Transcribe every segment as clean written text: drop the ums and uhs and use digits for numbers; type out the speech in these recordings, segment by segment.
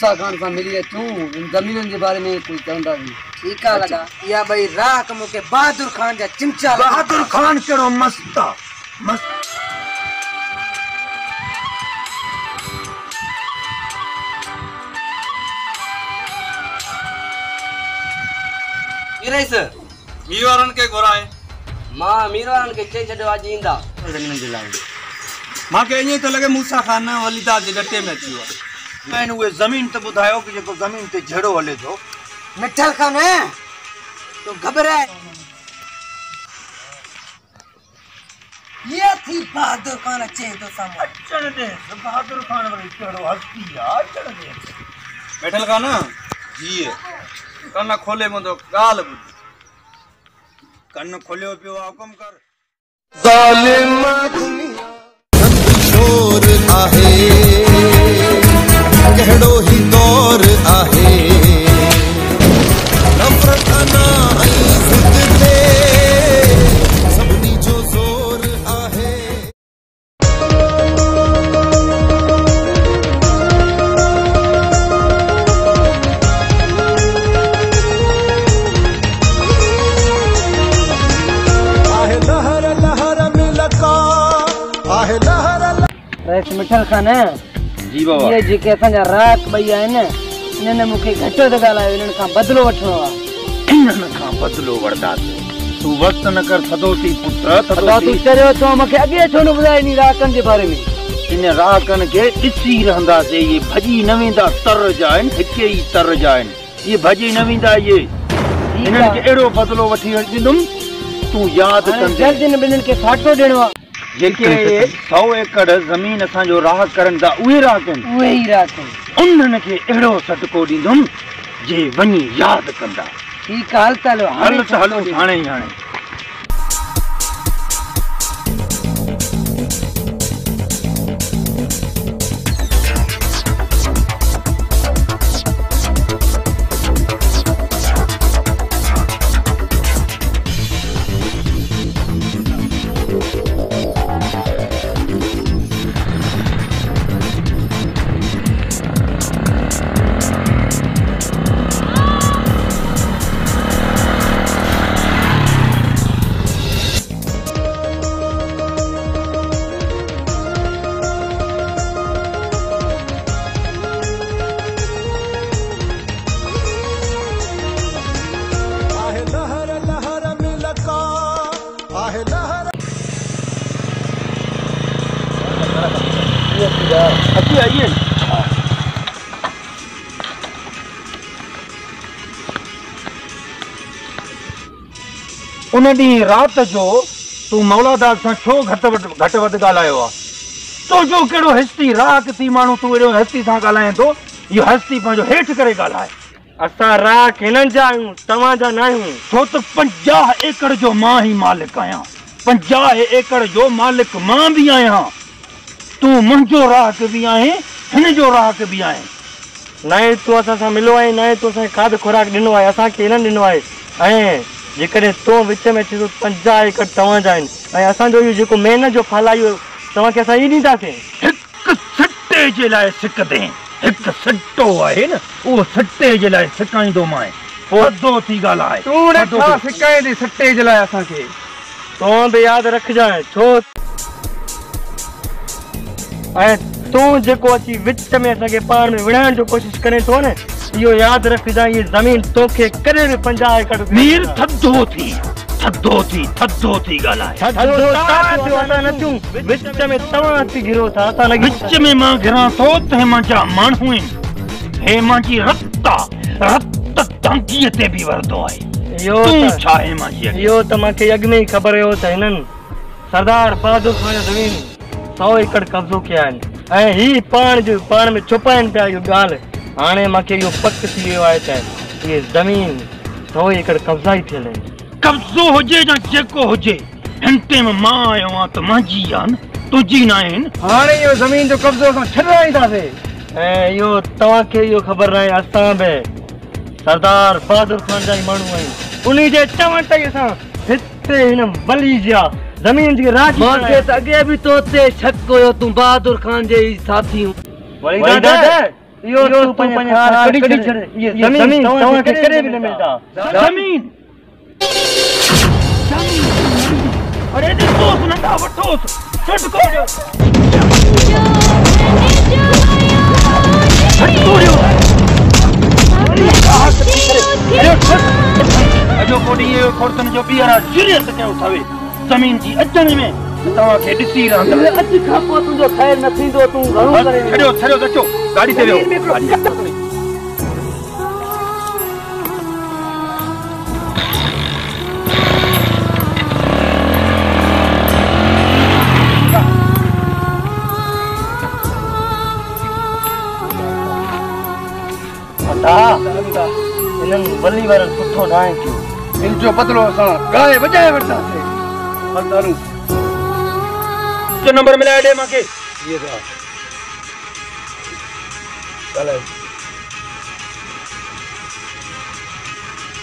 मूसा खान से मिली अचूं जमीन के बारे में कोई चवंदा नहीं। ठीक है लगा या भाई राह मुके बहादुर खान जा चिमचा बहादुर खान केड़ो मस्त मस्त। मीर वारन के घुराए मां मीर वारन के चई छॾियो अॼु ईंदा ज़मीन जे लाइ। मां के ईअं तो लगे मूसा खान वलीदाद जे डटे में अची वियो मैंने उहे जमीन तो बुधायो कि जेको जमीन ते झड़ो हले थो। मिठल खान है तो घबराए ये थी बहादुर खान अचे तो सामने अचण दे बहादुर खान वरी केड़ो हस्ती आ अचण दे। बैठल खान जी कन खोले मुंदो गाल बुध कन खोलियो पियो हुकुम कर। ज़ालिम दुनिया शोर आहे केड़ो ही दौर आहे नफ़रत ना आई ज़िद ते सभनी जो ज़ोर आहे। रईस मिठल खान जी बाबा ये जेके असांजा रात भई आहिनि इन्हनि मूंखे घटि त ॻाल्हायो इन्हनि खां बदिलो वठिणो आहे। इन्हनि खां बदिलो वठंदासीं तू वक़्त न कर थदो थी पुत्र थदो तू चरियो तो मूंखे अॻे छो न ॿुधाए इन राकनि जे बारे में। इन राकनि खे ॾिसी रहंदासीं ये भॼी न वेंदा तर्ज आहिनि हिकु ई तर्ज आहिनि ये भॼी न वेंदा ये इन्हनि खे अहिड़ो बदिलो वठी ॾींदुमि तूं यादि कंदे जल्दी न ॿिन्हिनि खे फाटो ॾियणो आहे। जेके 100 एकड़ ज़मीन असांजो राह करनि था उहे राकनि उहे ई राकनि उन्हनि खे अहिड़ो सदको ॾींदुमि जे वञी यादि कंदा। ठीकु आहे हल त हलो हल त हलो हाणे ई हाणे। अच्छी आइए उन ॾींहुं राति जो तूं मौलादास सां छो घटि वधि ॻाल्हायो आहे तो जो कहिड़ो हस्ती राख थी माण्हू तूं अहिड़ो हस्ती सां ॻाल्हाए थो इहो हस्ती पंहिंजो हेठि करे ॻाल्हाए। असां राख हिननि जा आहियूं तव्हांजा न आहियूं। छो त 50 एकड़ जो मां ई मालिक आहियां 50 एकड़ जो मालिक मां बि आहियां। तूं मुंहिंजो राहक बि आहीं हिन जो राहक बि आहीं। न तूं असां सां मिलो आहे न तूं असांखे खाद खुराक ॾिनो आहे असांखे हिननि ॾिनो आहे ऐं जेकॾहिं तूं विच में अची 50 एकड़ तव्हांजा आहिनि ऐं असांजो इहो जेको महिनत जो फल आहे इहो तव्हांखे असां ई ॾींदासीं। हिकु सटे जे लाइ सिकदे हिकु सटो आहे न उहो सटे जे लाइ सिकाईंदोमांइ थधो थी ॻाल्हाए। तूं नथा सिकाईंदी सटे जे लाइ असांखे तूं बि यादि रखजांइ छो ऐं तूं जेको अची विच में असांखे पाण में विढ़ाइण जो कोशिशि करे थो न इहो यादि रखजांइ ये ज़मीन तोखे कॾहिं बि 50 एकड़ मीर थधो थी ॻाल्हाए। असां न थियूं विच में तव्हां थी घिरो था असां न विच में मां घिरां थो त हे मुंहिंजा माण्हू आहिनि हे मुंहिंजी रत टांकीअ ते बि वरदो आहे। इहो त मूंखे अॻु में ई ख़बर हुयो त हिननि सरदार बहादुर खान ज़मीन 100 एकड़ कब्ज़ो कया आहिनि ऐं ही पाण में छुपाइनि पिया इहो ॻाल्हि। हाणे मूंखे इहो पक थी वियो आहे त इहे ज़मीन 100 एकड़ कब्ज़ा ई थियल आहिनि। कब्ज़ो हुजे या जेको हुजे हिन टाइम मां आयो आहियां त मुंहिंजी आहे न तुंहिंजी न आहे न। हाणे इहो ज़मीन जो कब्ज़ो असां छॾाईंदासीं ऐं इहो तव्हांखे इहो ख़बर न आहे असां बि सरदार बहादुर खान जा ई माण्हू आहियूं उन जे चवण ते असां हिते हिन बली जा ज़मीन जी राज मूंखे त अॻे बि तो ते शक हुयो तूं बहादुर खान जे ई साथी वरी दादा यो तू पंहिंजे खार कढी छॾ ये ज़मीन तव्हांखे कॾहिं बि न मिलंदा ज़मीन अरे ॾिसोसि नंढा वठोसि छटको ॾियो छटको ॾियो अॼो कोॾी इहो खोड़तन जो ॿीहर जुरियत कयो अथव ज़मीन जी अचण में तव्हांखे ॾिसी रहंदा अॼु खां पोइ तुंहिंजो ख़ैर न थींदो तूं घणो करे छॾियो छॾियो अचो गाॾी ते वियो इन्हनि वली वारनि सुठो न आहे कयो इन जो बदलो असां गाए वॼाए वठंदासीं हलदारूं जो नंबर मिलाए ॾे मूंखे ये था चले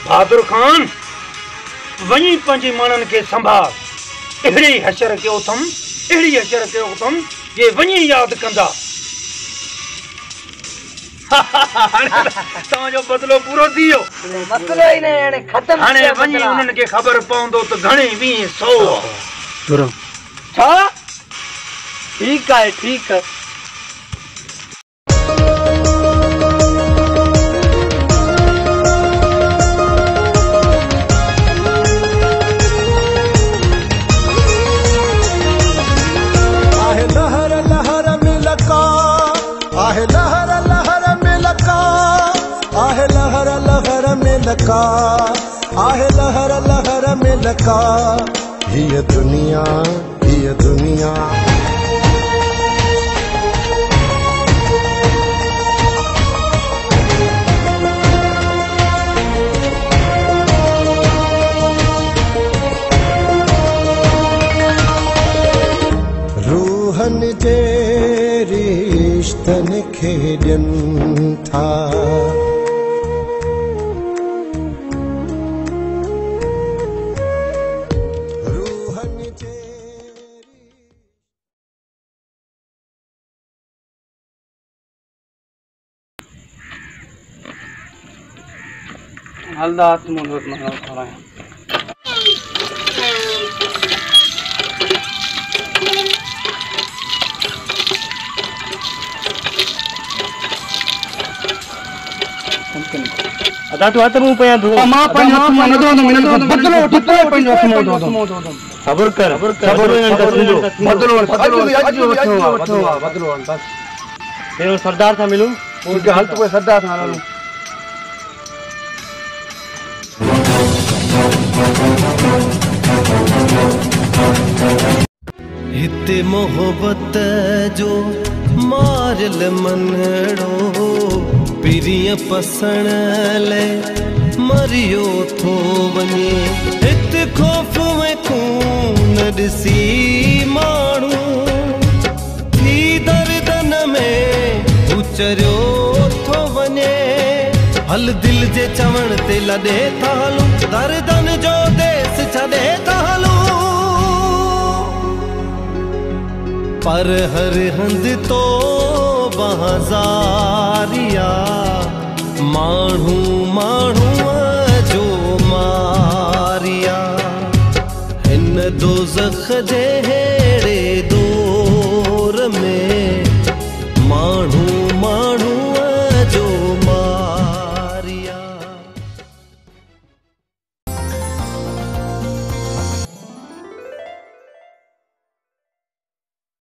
बहादुर खान वञी पंहिंजे माण्हुनि खे संभाल अहिड़ी हशर कयो अथमि अहिड़ी हशर कयो अथमि जे वञी यादि कंदा तव्हांजो बदिलो पूरो थी वियो मसलो ई न हाणे ख़तम हाणे वञी उन्हनि खे ख़बर पवंदो त घणे 20 100 छा ठीकु आहे ठीकु आहे आहे लहर लहर में लका आहे लहर लहर में लका आहे लहर लहर में लका आहे लहर लहर में लका ये दुनिया रूहन जे रिश्तन खेॾनि था हलदा तुम लोग ना खड़ा है अदा तू हथ मुंह पया धो मां पंहिंजो हथ न धो मिनट बदलो ठिको पंहिंजो हथ धो सबर कर सबर बदलो बदलो बस तेरो सरदार था मिलूं उनके हाल तो कोई सरदार था ना हिते मोहब्बत जो मारल मनड़ो पिरिय पसण ले मरियो थो वञे हिते खौफ में खून ॾिसी माण्हू थी दर्दन में उचरियो थो वञे हल दिल जे चवण ते लॾे था हलूं दर्दन जो देस छॾे था हलूं पर हर हंध तो बहज़ारिया माण्हू माण्हूअ जो मारिया हिन दोज़ख जे हेड़े दौर में माण्हू माण्हूअ जो मारिया